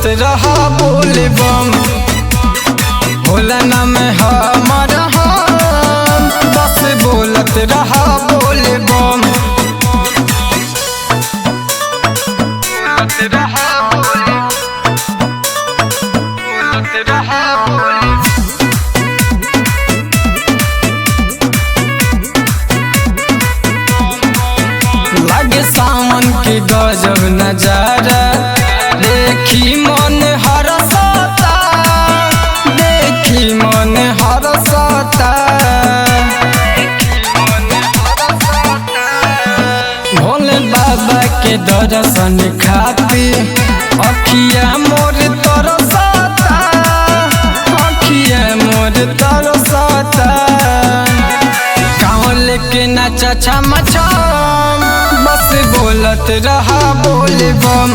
बोलत रहा बोले बम, भोला नाम हमर हम, बस बोलत रहा बोले बम, बोलत रहा बोले, बोलत रहा बोले। लागे सावन के गजब नजारा, देखी मन हरसता, देखी मन हरसता, भोले बाबा के दर्शन खातिर अखिया मोर तरसता, अखिया मोर तरसता, कांवर लेके नाचा छम छम, बस बोलत रहा बोले बम,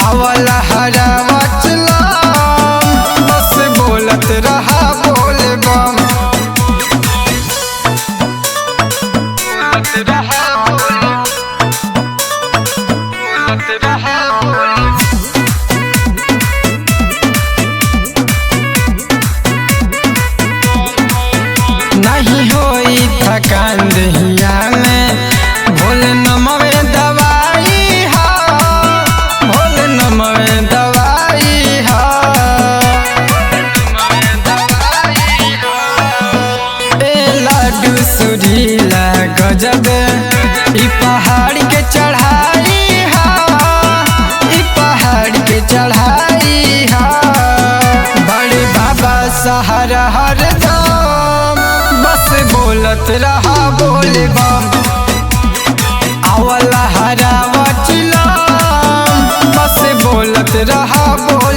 आवला हरावा चलाम, बस बोलत रहा बोले बम, बोलत रहा बोले, बोलत रहा बोले। नहीं होई थकान दहिया में, भोले नमवे दवाई हा, भोले नमवे दवाई हा, ए लाडू सुरीला गजब, ई पहाड़ के चढ़ाई हा, ई पहाड़ के चढ़ाई हा, बड़े बाबा सहारा हरदम, बस बोलत रहा बोले बम, आवला हरावा चिलाम, बस बोलत रहा बोले